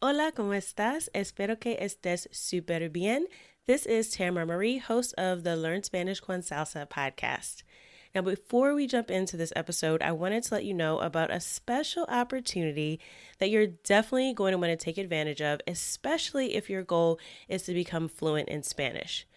Hola, ¿cómo estás? Espero que estés súper bien. This is Tamara Marie, host of the Learn Spanish con Salsa podcast. Now, before we jump into this episode, I wanted to let you know about a special opportunity that you're definitely going to want to take advantage of, especially if your goal is to become fluent in Spanish.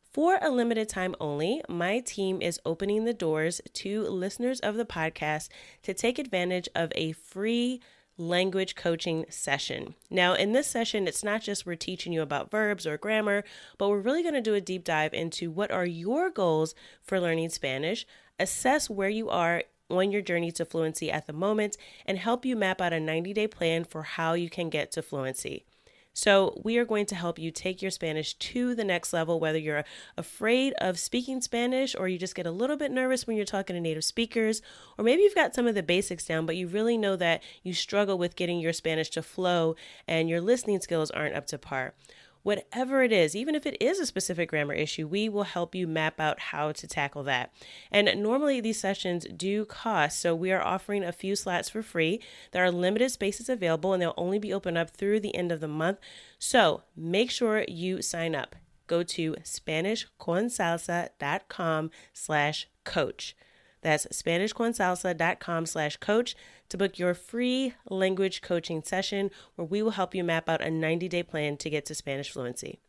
For a limited time only, my team is opening the doors to listeners of the podcast to take advantage of a free language coaching session. Now, in this session, it's not just we're teaching you about verbs or grammar, but we're really going to do a deep dive into what are your goals for learning Spanish, assess where you are on your journey to fluency at the moment, and help you map out a 90-day plan for how you can get to fluency. So we are going to help you take your Spanish to the next level, whether you're afraid of speaking Spanish or you just get a little bit nervous when you're talking to native speakers, or maybe you've got some of the basics down, but you really know that you struggle with getting your Spanish to flow and your listening skills aren't up to par. Whatever it is, even if it is a specific grammar issue, we will help you map out how to tackle that. And normally these sessions do cost, so we are offering a few slots for free. There are limited spaces available and they'll only be open up through the end of the month. So make sure you sign up. Go to SpanishConSalsa.com/coach. That's SpanishConSalsa.com/coach to book your free language coaching session where we will help you map out a 90-day plan to get to Spanish fluency.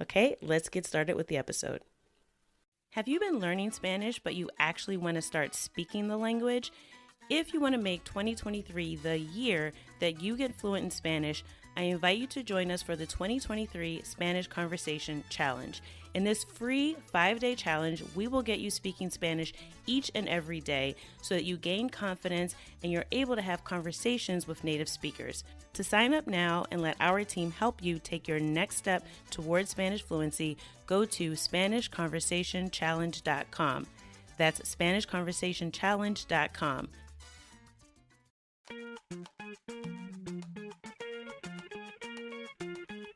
Okay, let's get started with the episode. Have you been learning Spanish, but you actually want to start speaking the language? If you want to make 2023 the year that you get fluent in Spanish, I invite you to join us for the 2023 Spanish Conversation Challenge. In this free 5-day challenge, we will get you speaking Spanish each and every day so that you gain confidence and you're able to have conversations with native speakers. To sign up now and let our team help you take your next step towards Spanish fluency, go to SpanishConversationChallenge.com. That's SpanishConversationChallenge.com.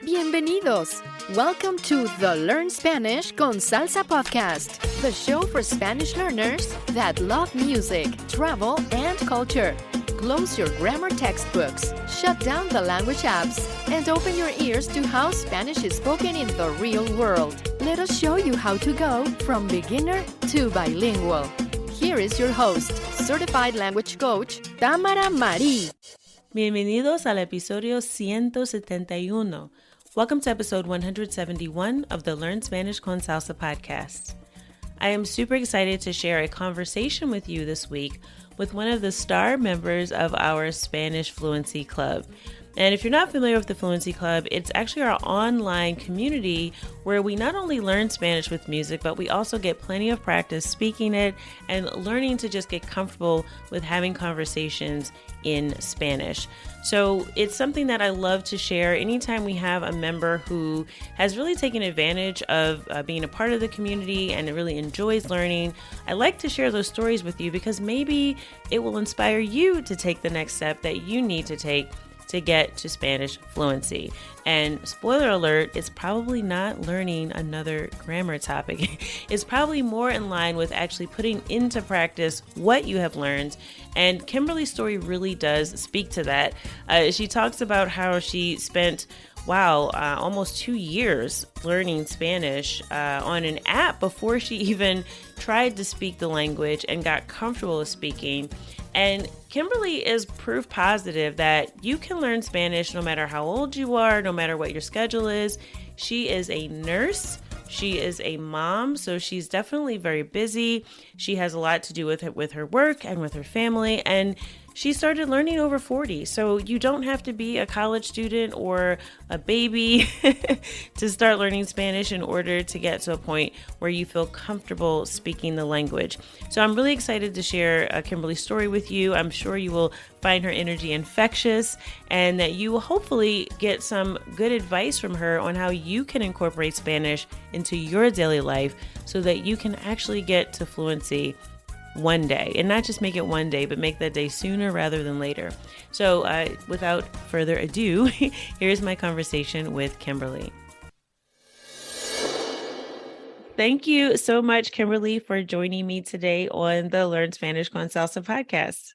Bienvenidos! Welcome to the Learn Spanish con Salsa podcast, the show for Spanish learners that love music, travel, and culture. Close your grammar textbooks, shut down the language apps, and open your ears to how Spanish is spoken in the real world. Let us show you how to go from beginner to bilingual. Here is your host, certified language coach, Tamara Marie. Bienvenidos al episodio 171. Welcome to episode 171 of the Learn Spanish con Salsa podcast. I am super excited to share a conversation with you this week with one of the star members of our Spanish Fluency Club. And if you're not familiar with the Fluency Club, it's actually our online community where we not only learn Spanish with music, but we also get plenty of practice speaking it and learning to just get comfortable with having conversations in Spanish. So it's something that I love to share anytime we have a member who has really taken advantage of being a part of the community and really enjoys learning. I like to share those stories with you because maybe it will inspire you to take the next step that you need to take to get to Spanish fluency. And spoiler alert, it's probably not learning another grammar topic. It's probably more in line with actually putting into practice what you have learned. And Kimberly's story really does speak to that. She talks about how she spent almost 2 years learning Spanish on an app before she even tried to speak the language and got comfortable with speaking. And Kimberly is proof positive that you can learn Spanish no matter how old you are, no matter what your schedule is. She is a nurse. She is a mom, so she's definitely very busy. She has a lot to do with her work and with her family, and she started learning over 40. So you don't have to be a college student or a baby to start learning Spanish in order to get to a point where you feel comfortable speaking the language. So I'm really excited to share Kimberly's story with you. I'm sure you will find her energy infectious and that you will hopefully get some good advice from her on how you can incorporate Spanish into your daily life so that you can actually get to fluency one day, and not just make it one day, but make that day sooner rather than later. So without further ado, here's my conversation with Kimberly. Thank you so much, Kimberly, for joining me today on the Learn Spanish con Salsa podcast.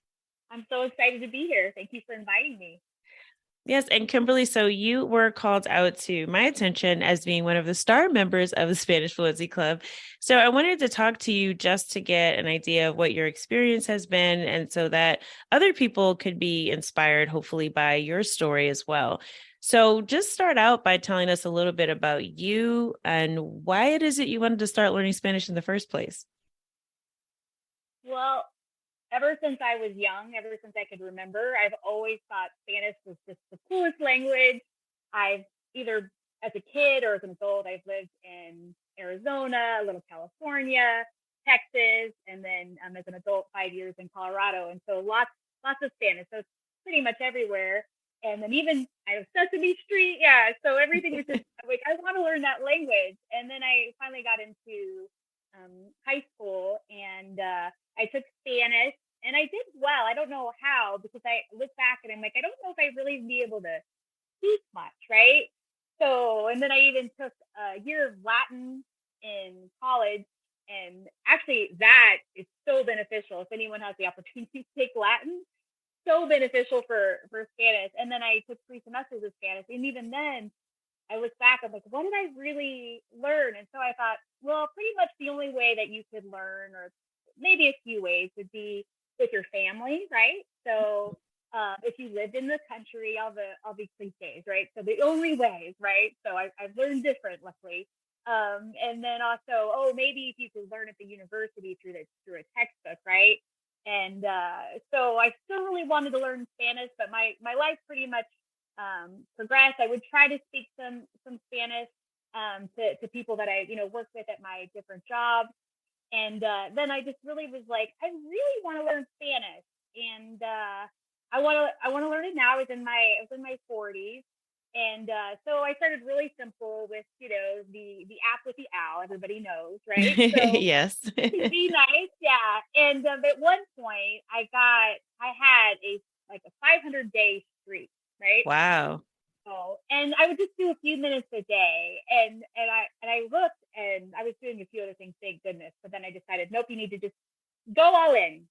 I'm so excited to be here. Thank you for inviting me. Yes, and Kimberly, so you were called out to my attention as being one of the star members of the Spanish Fluency Club. So I wanted to talk to you just to get an idea of what your experience has been, and so that other people could be inspired, hopefully, by your story as well. So just start out by telling us a little bit about you and why it is that you wanted to start learning Spanish in the first place. Well, ever since I was young, ever since I could remember, I've always thought Spanish was just the coolest language. I've either as a kid or as an adult, I've lived in Arizona, a little California, Texas, and then as an adult, 5 years in Colorado, and so lots of Spanish. So it's pretty much everywhere. And then even I have Sesame Street, yeah. So everything was just like I want to learn that language. And then I finally got into high school and I took Spanish and I did well. I don't know how because I look back and I'm like, I don't know if I really be able to speak much, right? So, and then I even took a year of Latin in college. And actually, that is so beneficial if anyone has the opportunity to take Latin. So beneficial for Spanish. And then I took 3 semesters of Spanish. And even then, I look back, I'm like, what did I really learn? And so I thought, well, pretty much the only way that you could learn, or maybe a few ways, would be with your family, right? So if you lived in the country, all the cliches, right? So the only ways, right? So I've learned different, luckily. And then also, oh, maybe if you could learn at the university through a textbook, right? And so I still really wanted to learn Spanish, but my life pretty much progress. I would try to speak some Spanish to people that I worked with at my different jobs, and then I just really was like, I really want to learn Spanish, and I want to learn it now. I was in my 40s, and so I started really simple with the app with the owl. Everybody knows, right? So Yes. be nice, yeah. And at one point, I had a like a 500-day streak, right? Wow. Oh, and I would just do a few minutes a day, and I looked, and I was doing a few other things, thank goodness. But then I decided, nope, you need to just go all in,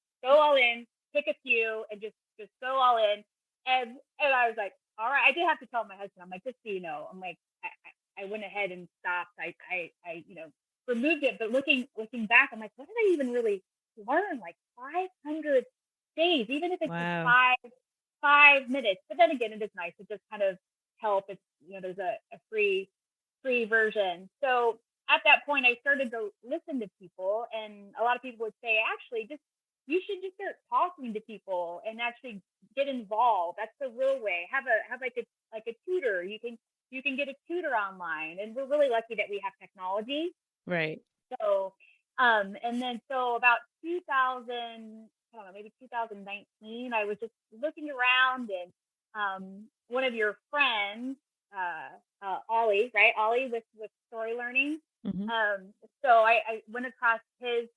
pick a few, and just go all in. And I was like, all right. I did have to tell my husband, I'm like, just so you know, I'm like, I went ahead and stopped. I removed it, but looking back, I'm like, what did I even really learn? Like 500 days, even if it's just Wow. five minutes. But then again, it is nice to just kind of help. It's there's a free version. So at that point, I started to listen to people, and a lot of people would say, actually, just you should just start talking to people and actually get involved. That's the real way. Have like a tutor. You can get a tutor online, and we're really lucky that we have technology. Right. So, and then so about 2000, I don't know, maybe 2019, I was just looking around, and one of your friends, Ollie, right? Ollie with story learning. Mhm. So I went across his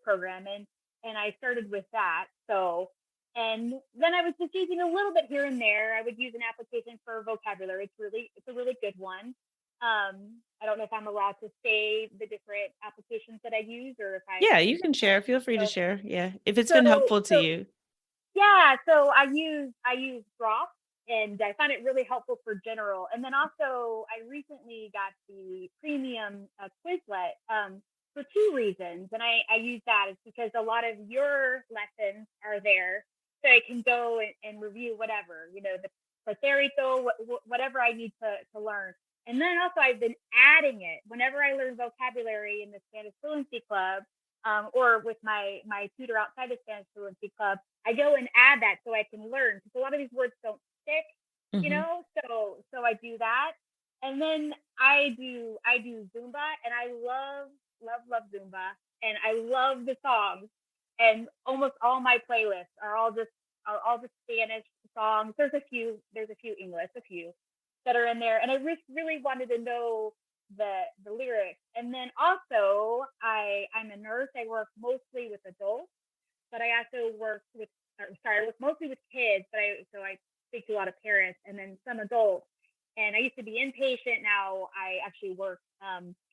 program, and I started with that. So, and then I was just using a little bit here and there. I would use an application for vocabulary. It's a really good one. I don't know if I'm allowed to say the different applications that I use, or if Yeah, I you can. can share. Feel free to So, share. Yeah. If it's been so, helpful to so you. yeah, so I use Grok, and I find it really helpful for general. And then also I recently got the premium Quizlet for 2 reasons, and I use that is because a lot of your lessons are there, so I can go and review whatever the pretérito, whatever I need to learn. And then also I've been adding it whenever I learn vocabulary in the Spanish Fluency Club, or with my tutor outside the Spanish Fluency Club. I go and add that so I can learn, because a lot of these words don't stick, Hmm. So I do that. And then I do Zumba, and I love Zumba, and I love the songs, and almost all my playlists are all just Spanish songs. There's a few English, a few that are in there, and I really wanted to know the lyrics. And then also I'm a nurse. I work mostly with adults, but I also I work mostly with kids, but I speak to a lot of parents and then some adults. And I used to be inpatient. Now I actually work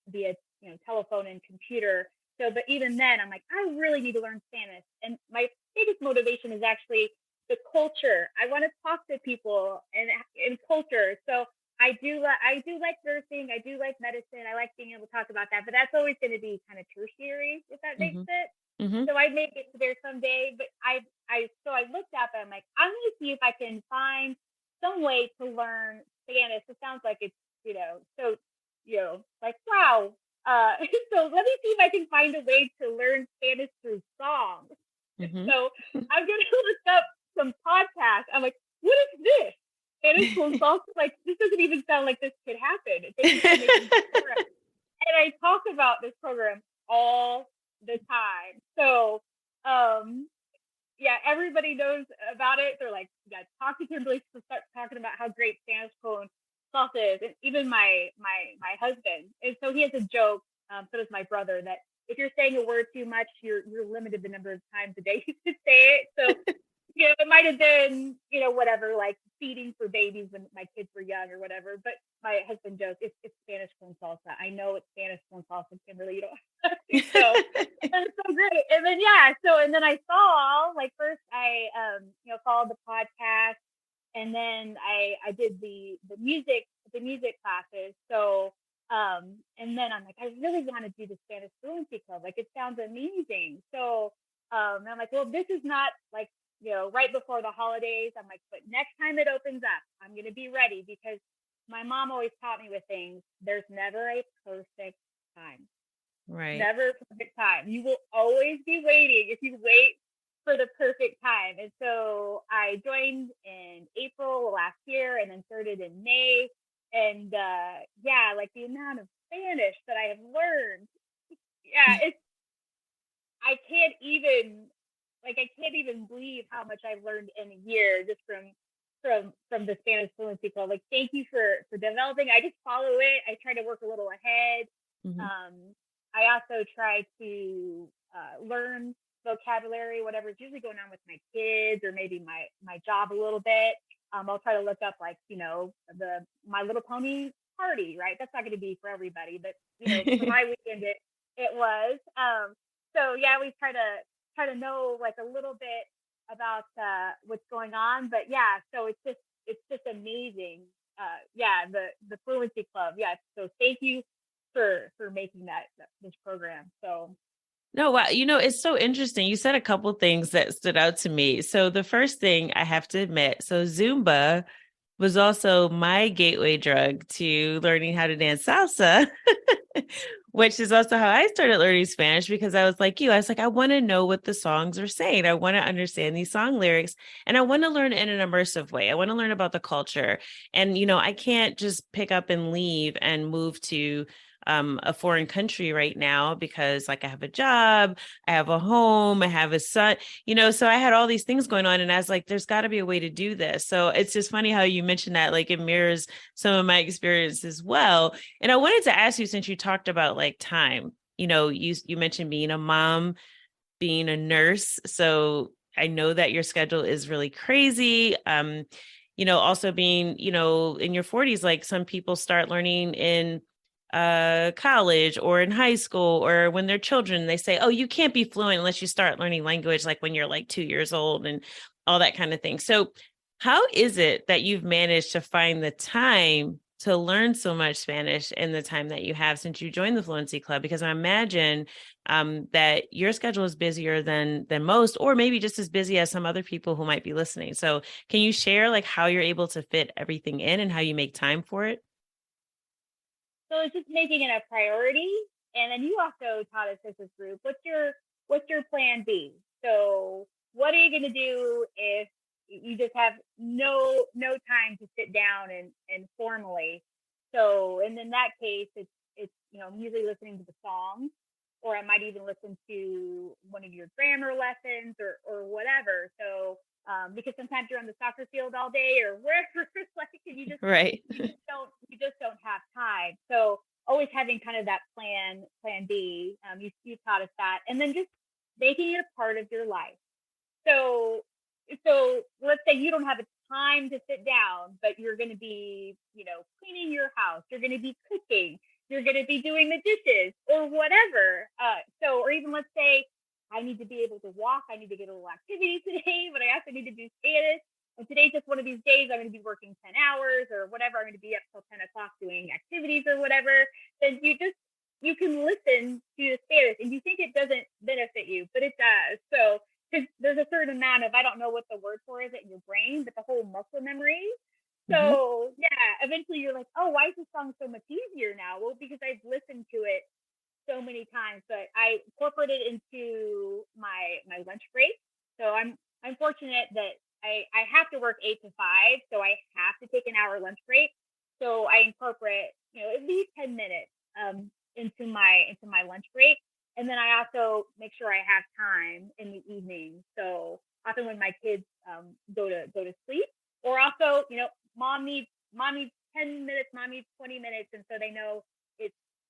via telephone and computer. So, but even then, I'm like, I really need to learn Spanish. And my biggest motivation is actually the culture. I want to talk to people and in culture. So I do like nursing. I do like medicine. I like being able to talk about that, but that's always going to be kind of tertiary, if that makes Mm-hmm. sense. Mm-hmm. So I'd make it to there someday, but I looked up and I'm like, I'm going to see if I can find some way to learn Spanish. It sounds like it's, so, like, wow. Uh, so let me see if I can find a way to learn Spanish through songs. Mm-hmm. So I'm going to look up some podcasts. I'm like, what is this? Spanish con salsa? Like, this doesn't even sound like this could happen. Thank you for making this program. And I talk about this program all the time. So, yeah, everybody knows about it. They're like, yeah, talk to Kimberly to start talking about how great Spanish con salsa is, and even my husband. And so he has a joke. So does my brother, that if you're saying a word too much, you're limited the number of times a day you can say it. So it might have been, whatever, like feeding for babies when my kids were young or whatever. But my husband jokes, it's Spanish con salsa. I know it's Spanish con salsa, Kimberly. You don't have to. So it's so great. And then, and then I saw, like, first I, followed the podcast, and then I did the music classes. So, and then I'm like, I really want to do the Spanish Fluency Club. Like, it sounds amazing. So, and I'm like, well, this is not like, right before the holidays. I'm like, but next time it opens up, I'm going to be ready, because my mom always taught me with things. There's never a perfect time. Right. Never a perfect time. You will always be waiting if you wait for the perfect time. And so I joined in April last year, and then started in May. And like the amount of Spanish that I have learned. Yeah, I can't even believe how much I've learned in a year, just from the Spanish Fluency Club. Like, thank you for developing. I just follow it. I try to work a little ahead. Mm-hmm. I also try to learn vocabulary, whatever's usually going on with my kids, or maybe my job a little bit. I'll try to look up, like, the My Little Pony party, right? That's not going to be for everybody, but for my weekend it was. So yeah, we try to know, like, a little bit about what's going on. But yeah, so it's just amazing. The Fluency Club. Yeah. So thank you for making this program. So No, wow. It's so interesting. You said a couple things that stood out to me. So the first thing I have to admit, so Zumba was also my gateway drug to learning how to dance salsa, which is also how I started learning Spanish, because I was like you. I was like, I want to know what the songs are saying. I want to understand these song lyrics, and I want to learn in an immersive way. I want to learn about the culture. And, I can't just pick up and leave and move to a foreign country right now, because, like, I have a job, I have a home, I have a son, so I had all these things going on, and I was like, there's got to be a way to do this. So it's just funny how you mentioned that, like, it mirrors some of my experience as well. And I wanted to ask you, since you talked about, like, time, you mentioned being a mom, being a nurse. So I know that your schedule is really crazy. Also being, in your 40s, like, some people start learning in college or in high school, or when they're children, they say, oh, you can't be fluent unless you start learning language, like, when you're like 2 years old, and all that kind of thing. So how is it that you've managed to find the time to learn so much Spanish in the time that you have since you joined the Fluency Club? Because I imagine that your schedule is busier than most, or maybe just as busy as some other people who might be listening. So can you share, like, how you're able to fit everything in and how you make time for it? So it's just making it a priority. And then you also taught us as a group, what's your plan B? So what are you going to do if you just have no time to sit down and formally? So, and in that case, it's I'm usually listening to the songs, or I might even listen to one of your grammar lessons, or whatever. So because sometimes you're on the soccer field all day or wherever, like, and Right. you just don't have time. So always having kind of that plan B. You taught us that, and then just making it a part of your life. So let's say you don't have a time to sit down, but you're going to be, cleaning your house. You're going to be cooking. You're going to be doing the dishes or whatever. Or even, let's say I need to be able to walk. I need to get a little activity today, but I also need to do Spanish. And today's just one of these days I'm going to be working 10 hours or whatever. I'm going to be up till 10 o'clock doing activities or whatever. Then you can listen to the Spanish and you think it doesn't benefit you, but it does. So because there's a certain amount of, I don't know what the word for is in your brain, but the whole muscle memory. So yeah, eventually you're like, oh, why is this song so much easier now? Well, because I've listened to it so many times, but I incorporate it into my lunch break. So I'm fortunate that I have to work 8 to 5, so I have to take an hour lunch break. So I incorporate, at least 10 minutes into my lunch break. And then I also make sure I have time in the evening. So often when my kids go to sleep, or also, mom needs 10 minutes, mom needs 20 minutes, and so they know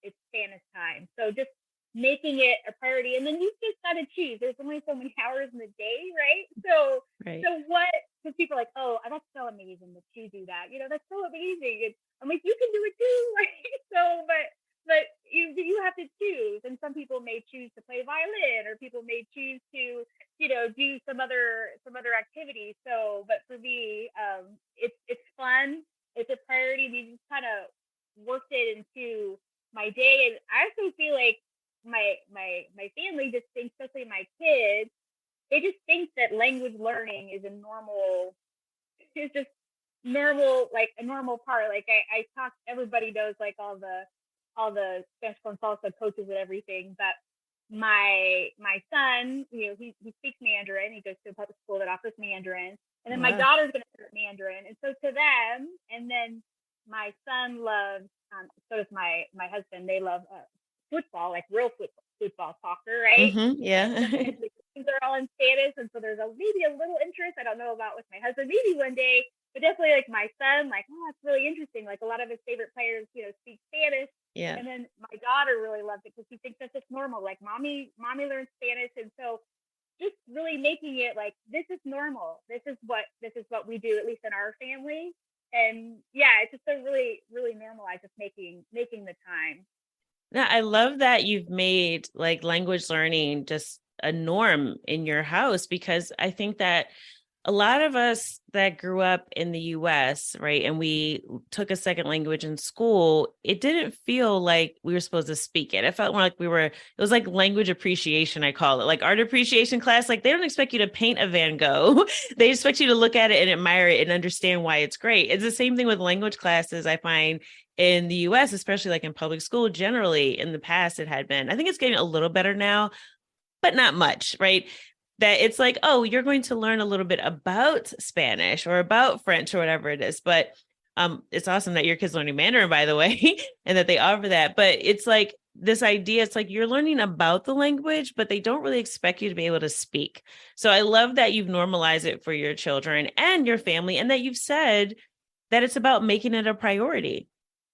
it's Spanish time. So just making it a priority, and then you just gotta choose. There's only so many hours in the day, right? So what? Because people are like, oh, that's so amazing that you do that. That's so amazing. And I'm like, you can do it too, right? So, but you have to choose, and some people may choose to play violin, or people may choose to do some other activity. So, but for me, it's fun. It's a priority. We just kind of worked it into my day, and I also feel like my family just thinks, especially my kids, they just think that language learning is just normal, like a normal part. Like I talk, everybody knows, like all the Spanish con salsa coaches and everything, but my son, he speaks Mandarin. He goes to a public school that offers Mandarin, and then my daughter's going to learn Mandarin, and so to them, and then my son loves, so does my husband. They love football, like real football, soccer, right? Yeah. They're all in Spanish, and so there's maybe a little interest. I don't know about with my husband, maybe one day, but definitely like my son, like, oh, it's really interesting. Like a lot of his favorite players, speak Spanish. Yeah. And then my daughter really loves it because she thinks that's just normal. Like mommy learns Spanish, and so just really making it like this is normal. This is what we do, at least in our family. And yeah, it's just a really, really normalized, just making the time. Now, I love that you've made like language learning just a norm in your house, because I think that a lot of us that grew up in the US, right, and we took a second language in school, it didn't feel like we were supposed to speak it. It felt more like it was like language appreciation, I call it, like art appreciation class. Like they don't expect you to paint a Van Gogh. They expect you to look at it and admire it and understand why it's great. It's the same thing with language classes, I find, in the US, especially like in public school. Generally, in the past, it had been. I think it's getting a little better now, but not much, right? That it's like, oh, you're going to learn a little bit about Spanish or about French or whatever it is. But it's awesome that your kids learning Mandarin, by the way, and that they offer that. But it's like this idea, it's like you're learning about the language, but they don't really expect you to be able to speak. So I love that you've normalized it for your children and your family, and that you've said that it's about making it a priority,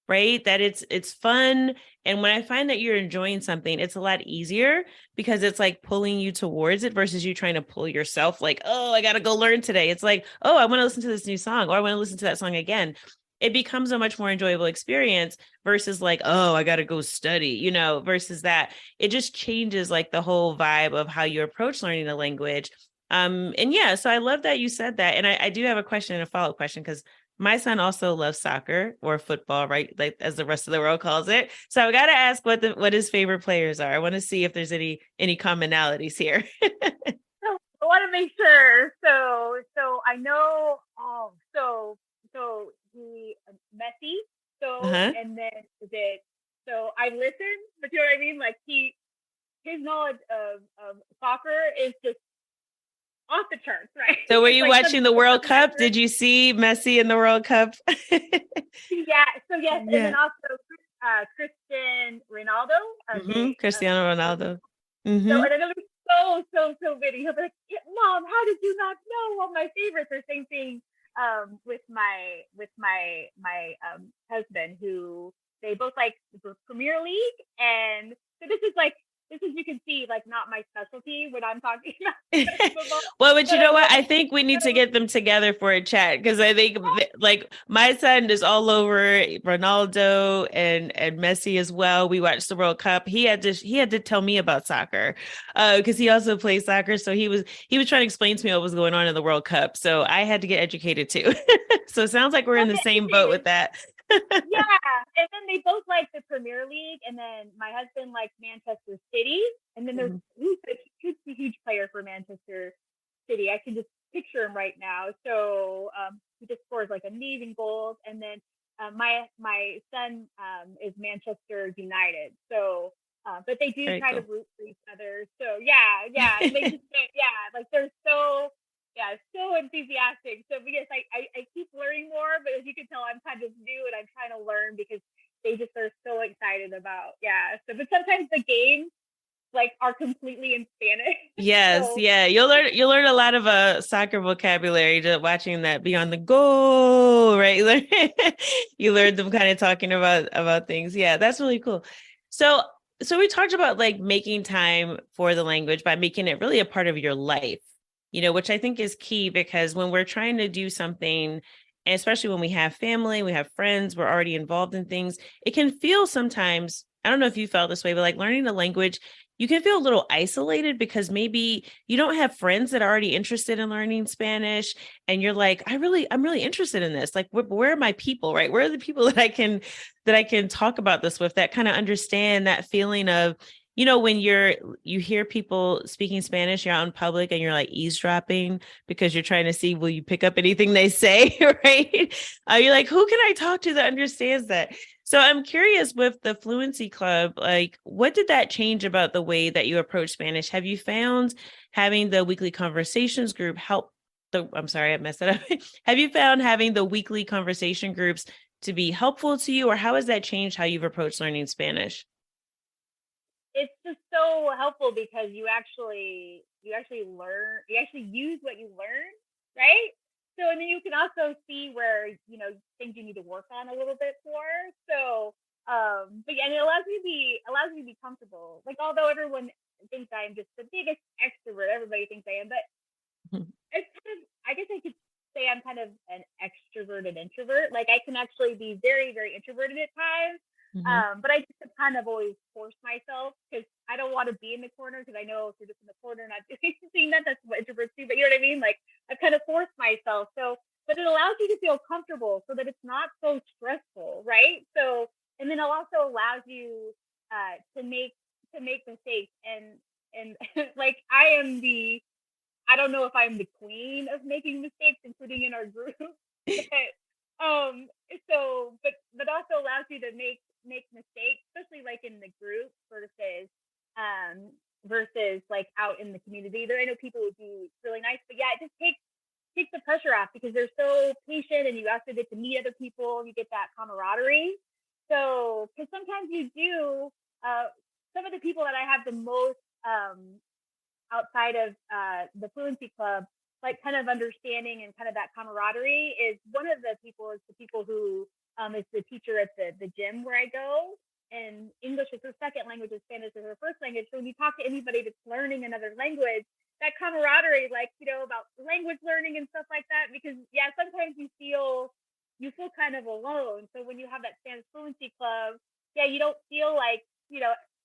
right? That it's fun. And when I find that you're enjoying something, it's a lot easier because it's like pulling you towards it versus you trying to pull yourself like, oh, I got to go learn today. It's like, oh, I want to listen to this new song, or I want to listen to that song again. It becomes a much more enjoyable experience versus like, oh, I got to go study, versus that. It just changes like the whole vibe of how you approach learning a language. And yeah, so I love that you said that. And I do have a question and a follow-up question, because my son also loves soccer or football, right? Like as the rest of the world calls it. So I got to ask what his favorite players are. I want to see if there's any commonalities here. So I want to make sure. So I know. So he Messi. So and then is it? So I listen, but you know what I mean. Like his knowledge of soccer is just off the charts, right? So were you watching the World Cup? Did you see Messi in the World Cup? Yeah. So yes, and then also Cristiano Ronaldo. Cristiano Ronaldo. So and I know there's so many. He'll be like, Mom, how did you not know all my favorites? Or same thing with my husband, who they both like the Premier League, and so this is like this is, you can see, like, not my specialty when I'm talking about football. Well, but But you I know what? love I it. think we need to get them together for a chat because I think like my son is all over Ronaldo and Messi as well. We watched the World Cup. He had to tell me about soccer because he also plays soccer. So he was trying to explain to me what was going on in the World Cup. So I had to get educated too. So it sounds like we're Well, in the get same boat with educated. that. Yeah, and then they both like the Premier League, and then my husband likes Manchester City, and then there's Mhm. he's a huge player for Manchester City. I can just picture him right now. So he just scores like amazing goals, and then my son is Manchester United. So, but they do Very try to cool. root for each other. So yeah, yeah, and they just yeah, like they're so yeah, so enthusiastic. So yes, I keep learning more, but as you can tell, I'm kind of new and I'm trying to learn because they just are so excited about yeah. So but sometimes the games like are completely in Spanish. Yes, So yeah. You'll learn a lot of soccer vocabulary just watching that Beyond the Goal, right? You learn them kind of talking about things. Yeah, that's really cool. So so we talked about like making time for the language by making it really a part of your life, which I think is key because when we're trying to do something, and especially when we have family, we have friends, we're already involved in things, it can feel sometimes, I don't know if you felt this way, but like learning the language you can feel a little isolated because maybe you don't have friends that are already interested in learning Spanish and you're like I'm really interested in this, like where are my people, right? Where are the people that I can talk about this with that kind of understand that feeling of when you hear people speaking Spanish, you're out in public and you're like eavesdropping because you're trying to see will you pick up anything they say, right? You're like, who can I talk to that understands that? So I'm curious with the Fluency Club, like what did that change about the way that you approach Spanish? Have you found having the weekly conversations group help I'm sorry, I messed it up. Have you found having the weekly conversation groups to be helpful to you, or how has that changed how you've approached learning Spanish? it's just so helpful because you actually learn, you actually use what you learn, right? So and then you can also see where things you need to work on a little bit more. So but yeah, and it allows me to be comfortable. Like although everyone thinks I am just the biggest extrovert, everybody thinks I am, but it's kind of, I guess I could say I'm kind of an extroverted introvert. Like I can actually be very, very introverted at times. Mhm. But I just have kind of always forced myself because I don't want to be in the corner because I know if you're just in the corner not doing anything, that's what introverts do. But you know what I mean? Like I've kind of forced myself. So, but it allows you to feel comfortable so that it's not so stressful, right? So, and then it also allows you to make mistakes and like I don't know if I'm the queen of making mistakes, including in our group, but um, but also allows you to make mistakes, especially like in the group um versus like out in the community. There, I know people would be really nice, but yeah, it just takes the pressure off because they're so patient, and you also get to meet other people. You get that camaraderie. So, because sometimes you do, some of the people that I have the most outside of the Fluency Club, like kind of understanding and kind of that camaraderie is one of the people is the people who is the teacher at the gym where I go. And English is her second language, and Spanish is her first language. So when you talk to anybody that's learning another language, that camaraderie, like about language learning and stuff like that, because yeah, sometimes you feel kind of alone. So when you have that Spanish Fluency Club, yeah, you don't feel like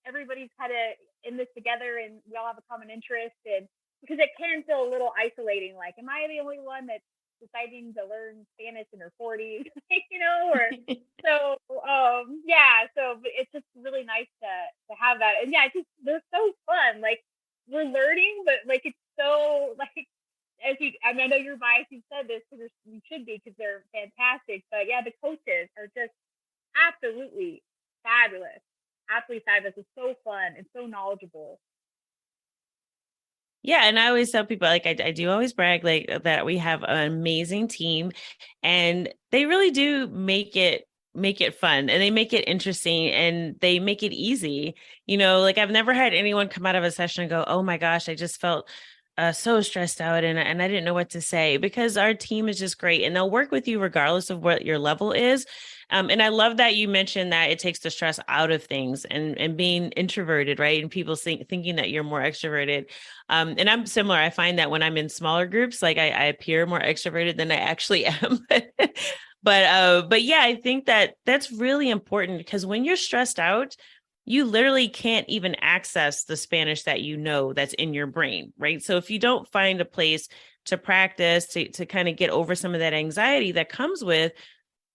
everybody's kind of in this together and we all have a common interest, and because it can feel a little isolating, like am I the only one that's deciding to learn Spanish in her 40s, or so yeah, so it's just really nice to have that. And yeah, it's just they're so fun, like we're learning, but like it's so like as you I mean I know you're biased, you said this because you should be because they're fantastic, but yeah, the coaches are just absolutely fabulous. Absolutely fabulous. It's so fun. It's so knowledgeable. Yeah, and I always tell people, like I do always brag like that we have an amazing team, and they really do make it fun and they make it interesting and they make it easy. Like I've never had anyone come out of a session and go, "Oh my gosh, I just felt so stressed out and I didn't know what to say," because our team is just great and they'll work with you regardless of what your level is. And I love that you mentioned that it takes the stress out of things and being introverted, right? And people thinking that you're more extroverted. And I'm similar. I find that when I'm in smaller groups, like I appear more extroverted than I actually am. But yeah, I think that that's really important because when you're stressed out, you literally can't even access the Spanish that you know that's in your brain, right? So if you don't find a place to practice, to kind of get over some of that anxiety that comes with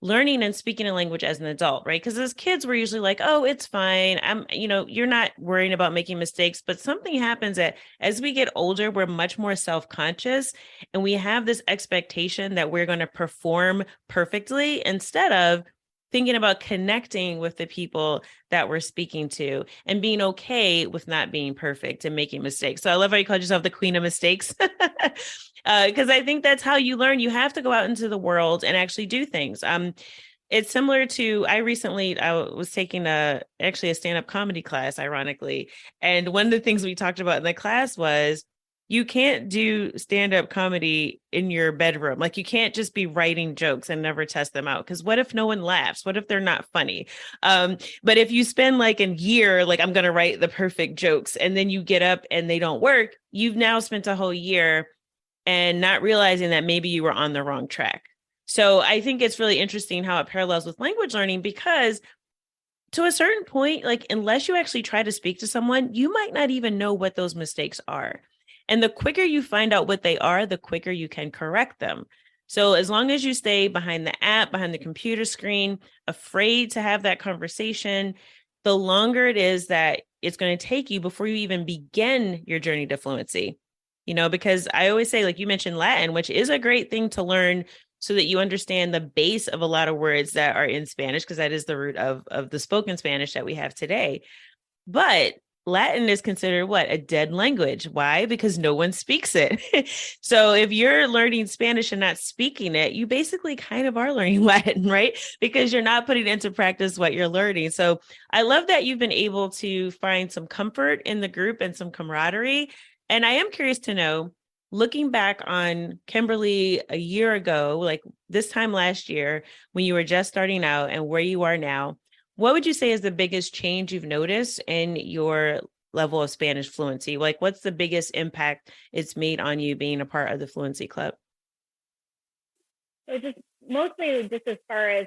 learning and speaking a language as an adult, right? Because as kids, we're usually like, oh, it's fine. You're not worrying about making mistakes, but something happens that as we get older, we're much more self-conscious and we have this expectation that we're going to perform perfectly instead of thinking about connecting with the people that we're speaking to and being okay with not being perfect and making mistakes. So I love how you called yourself the queen of mistakes. Because I think that's how you learn. You have to go out into the world and actually do things. It's similar to I was taking actually a stand-up comedy class, ironically. And one of the things we talked about in the class was you can't do stand-up comedy in your bedroom. Like you can't just be writing jokes and never test them out. Because what if no one laughs? What if they're not funny? But if you spend like a year, like I'm going to write the perfect jokes, and then you get up and they don't work, you've now spent a whole year and not realizing that maybe you were on the wrong track. So I think it's really interesting how it parallels with language learning because to a certain point, like unless you actually try to speak to someone, you might not even know what those mistakes are. And the quicker you find out what they are, the quicker you can correct them. So as long as you stay behind the app, behind the computer screen, afraid to have that conversation, the longer it is that it's going to take you before you even begin your journey to fluency. Because I always say, like you mentioned Latin, which is a great thing to learn so that you understand the base of a lot of words that are in Spanish, because that is the root of the spoken Spanish that we have today. But Latin is considered a dead language. Why? Because no one speaks it. So if you're learning Spanish and not speaking it, you basically kind of are learning Latin, right? Because you're not putting into practice what you're learning. So I love that you've been able to find some comfort in the group and some camaraderie. And I am curious to know, looking back on Kimberly a year ago, like this time last year, when you were just starting out and where you are now, what would you say is the biggest change you've noticed in your level of Spanish fluency? Like, what's the biggest impact it's made on you being a part of the Fluency Club? So just mostly just as far as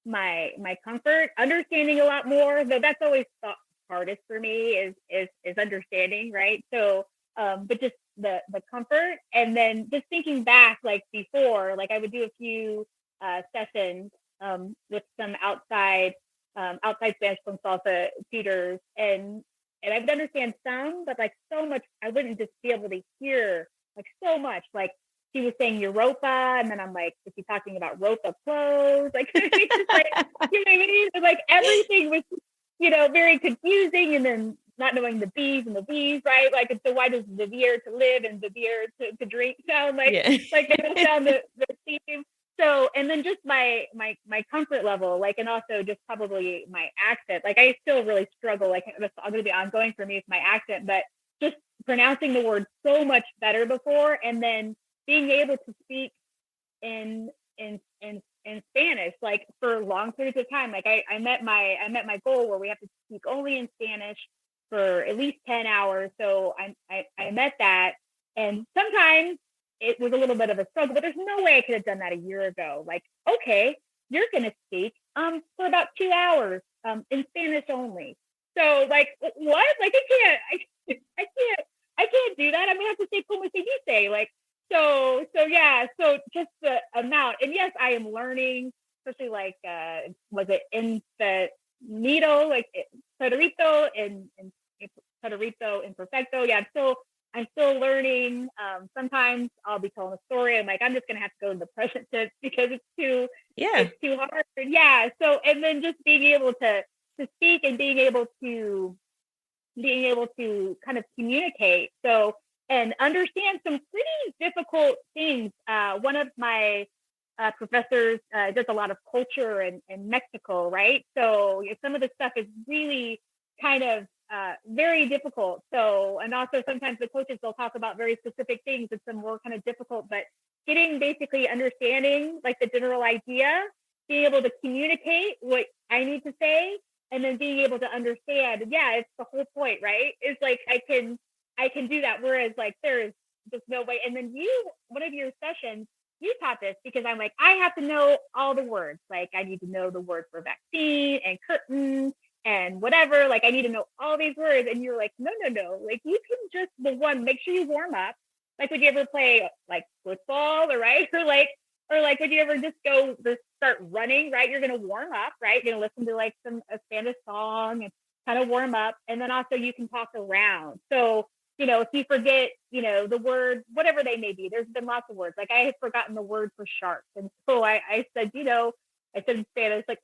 my comfort, understanding a lot more, though that's always the hardest for me is understanding, right? So but just the comfort, and then just thinking back, like before, like I would do a few sessions with some outside Spanish con salsa tutors, and I would understand some, but like so much, I wouldn't just be able to hear like so much. Like she was saying Europa, and then I'm like, is she talking about ropa clothes? Like, it's like you know what I mean? So, like everything was, very confusing, and then not knowing the B's and the V's, right? Like, so why does Vivier to live and Vivier to drink sound like, like they don't sound the same? So, and then just my comfort level, like, and also just probably my accent. Like, I still really struggle. Like, that's going to be ongoing for me with my accent, but just pronouncing the word so much better before, and then being able to speak in Spanish, like for long periods of time. Like, I met my goal where we have to speak only in Spanish for at least 10 hours. So I met that, and sometimes it was a little bit of a struggle, but there's no way I could have done that a year ago. Like, okay, you're going to speak for about 2 hours in Spanish only. So like, what? Like, I can't do that. I'm going to have to say como se dice. Like, so yeah. So just the amount, and yes, I am learning, especially like, was it in the Nido, like Pedrito and Pedrito Imperfecto. Yeah, I'm still learning. Sometimes I'll be telling a story. I'm like, I'm just gonna have to go to the present tense because it's too hard. Yeah. So, and then just being able to speak and being able to kind of communicate. So, and understand some pretty difficult things. One of my professors does a lot of culture in Mexico, right? So some of the stuff is really kind of very difficult. So, and also sometimes the coaches, they'll talk about very specific things and some more kind of difficult, but getting basically understanding like the general idea being able to communicate what I need to say, and then being able to understand. Yeah, it's the whole point, right? It's like I can do that. Whereas like there's just no way. And then one of your sessions, you taught this because I'm like, I have to know all the words. Like I need to know the word for vaccine and curtain and whatever. Like I need to know all these words. And you're like, no. Like you can just make sure you warm up. Like would you ever play like football or right? Or like would you ever just start running, right? You're gonna warm up, right? You're gonna listen to like a Spanish song and kind of warm up. And then also you can talk around. So if you forget, the word, whatever they may be, there's been lots of words. Like I had forgotten the word for shark. And so I said, I said in Spanish, like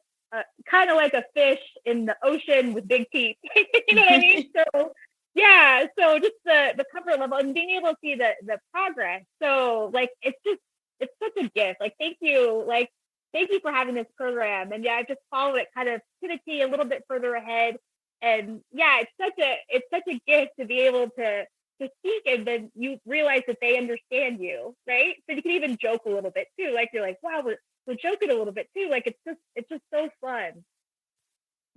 kind of like a fish in the ocean with big teeth. You know what I mean? So yeah. So just the comfort level and being able to see the progress. So like, it's such a gift. Like, thank you. Like, thank you for having this program. And yeah, I just followed it kind of to the T a little bit further ahead. And yeah, it's such a gift to be able to speak, and then you realize that they understand you, right? So you can even joke a little bit too. Like you're like, wow, we're joking a little bit too. Like it's just so fun.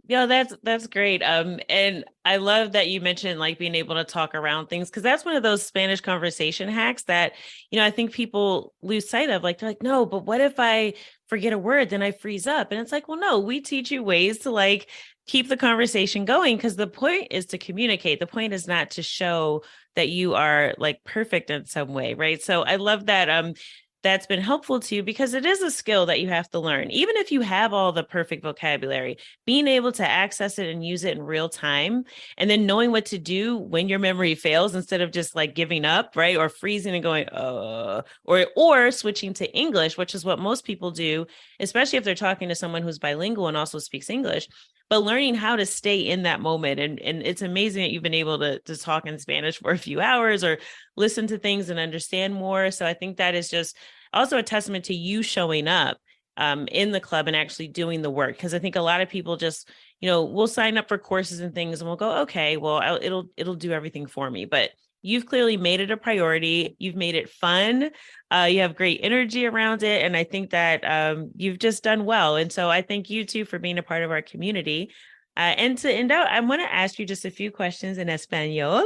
Yeah, that's great. And I love that you mentioned like being able to talk around things, because that's one of those Spanish conversation hacks that, I think people lose sight of. Like they're like, no, but what if I forget a word, then I freeze up? And it's like, well, no, we teach you ways to like keep the conversation going, because the point is to communicate. The point is not to show that you are like perfect in some way, right? So I love that that's been helpful to you, because it is a skill that you have to learn. Even if you have all the perfect vocabulary, being able to access it and use it in real time, and then knowing what to do when your memory fails, instead of just like giving up, right? Or freezing and going, or switching to English, which is what most people do, especially if they're talking to someone who's bilingual and also speaks English. But learning how to stay in that moment. And it's amazing that you've been able to talk in Spanish for a few hours or listen to things and understand more. So I think that is just also a testament to you showing up in the club and actually doing the work. Because I think a lot of people just, we'll sign up for courses and things and we'll go, okay, well, it'll do everything for me. But you've clearly made it a priority. You've made it fun. You have great energy around it. And I think that you've just done well. And so I thank you too for being a part of our community. And to end out, I want to ask you just a few questions in español.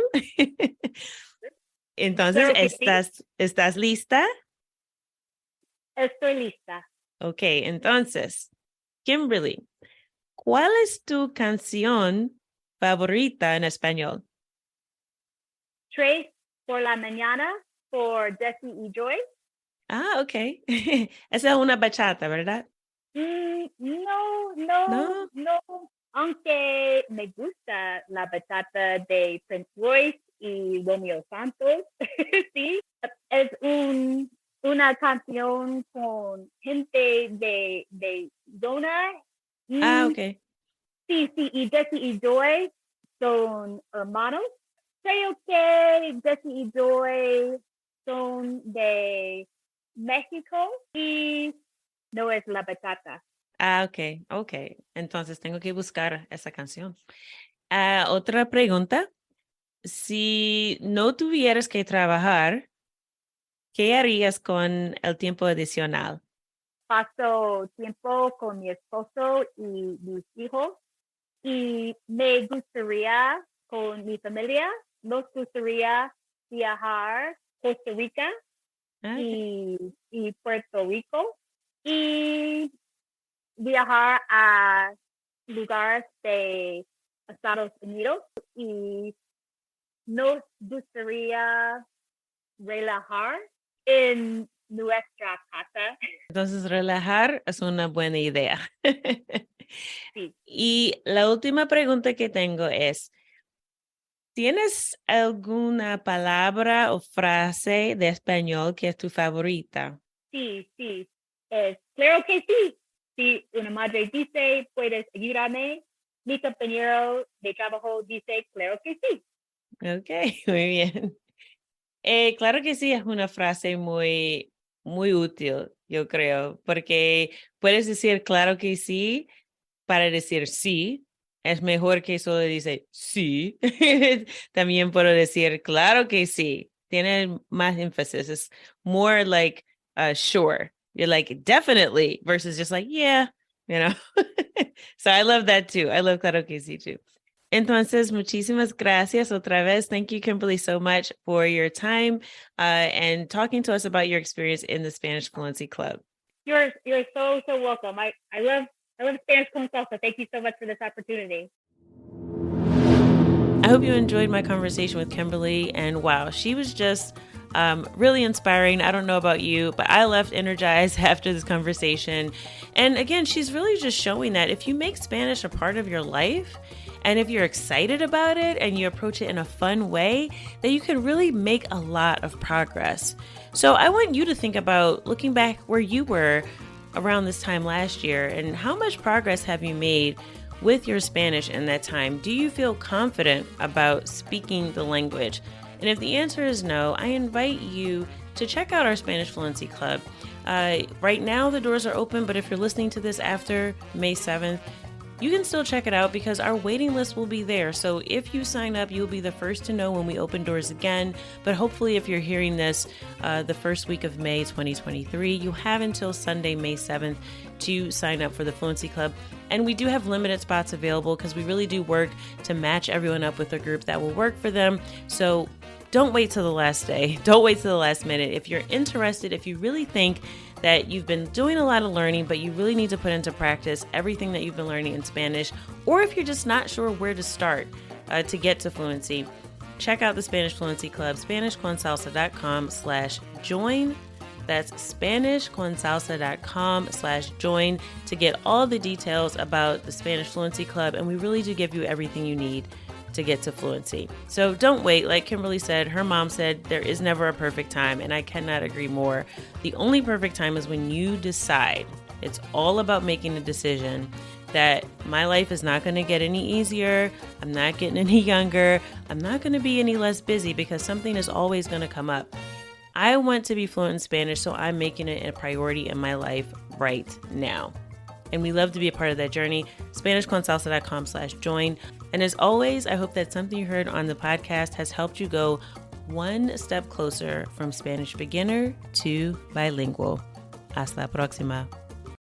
Entonces, ¿estás lista? Estoy lista. Ok, entonces, Kimberly, ¿cuál es tu canción favorita en español? Trace por la mañana por Desi y Joy. Ah, ok. Esa es una bachata, ¿verdad? No. Aunque me gusta la bachata de Prince Royce y Romeo Santos, sí, es una canción con gente de zona. Ah, ok. Sí, y Desi y Joy son hermanos. Creo que Desi y Joy son de México y no es la bachata. Ah, ok. Entonces tengo que buscar esa canción. Otra pregunta. Si no tuvieras que trabajar, ¿qué harías con el tiempo adicional? Paso tiempo con mi esposo y mis hijos y me gustaría con mi familia, nos gustaría viajar a Costa Rica y Puerto Rico y viajar a lugares de Estados Unidos y nos gustaría relajar en nuestra casa. Entonces, relajar es una buena idea. Sí. Y la última pregunta que tengo es, ¿tienes alguna palabra o frase de español que es tu favorita? Sí. Claro que sí. Si una madre dice, ¿puedes ayudarme? Mi compañero de trabajo dice, claro que sí. Ok, muy bien. Claro que sí, es una frase muy, muy útil, yo creo, porque puedes decir claro que sí para decir sí. Es mejor que solo dice sí. También puedo decir claro que sí. Tiene más énfasis. It's more like sure. You're like definitely versus just like, yeah, you know? So I love that too. I love claro que sí too. Entonces, muchísimas gracias otra vez. Thank you, Kimberly, so much for your time and talking to us about your experience in the Spanish Fluency Club. You're so welcome. I love Spanish con salsa. Thank you so much for this opportunity. I hope you enjoyed my conversation with Kimberly, and wow, she was just really inspiring. I don't know about you, but I left energized after this conversation. And again, she's really just showing that if you make Spanish a part of your life, and if you're excited about it and you approach it in a fun way, then you can really make a lot of progress. So I want you to think about looking back where you were around this time last year and how much progress have you made with your Spanish in that time? Do you feel confident about speaking the language? And if the answer is no, I invite you to check out our Spanish Fluency Club. Right now, the doors are open, but if you're listening to this after May 7th, you can still check it out because our waiting list will be there. So if you sign up, you'll be the first to know when we open doors again. But hopefully, if you're hearing this the first week of May 2023, you have until Sunday, May 7th to sign up for the Fluency Club. And we do have limited spots available because we really do work to match everyone up with a group that will work for them. So don't wait till the last day. Don't wait till the last minute. If you're interested, if you really think that you've been doing a lot of learning, but you really need to put into practice everything that you've been learning in Spanish, or if you're just not sure where to start to get to fluency, check out the Spanish Fluency Club, SpanishConSalsa.com/join. That's SpanishConSalsa.com/join to get all the details about the Spanish Fluency Club. And we really do give you everything you need to get to fluency. So don't wait. Like Kimberly said, her mom said, there is never a perfect time, and I cannot agree more. The only perfect time is when you decide. It's all about making a decision that my life is not going to get any easier. I'm not getting any younger. I'm not going to be any less busy because something is always going to come up. I want to be fluent in Spanish, so I'm making it a priority in my life right now. And we love to be a part of that journey. SpanishConSalsa.com/join. And as always, I hope that something you heard on the podcast has helped you go one step closer from Spanish beginner to bilingual. Hasta la próxima.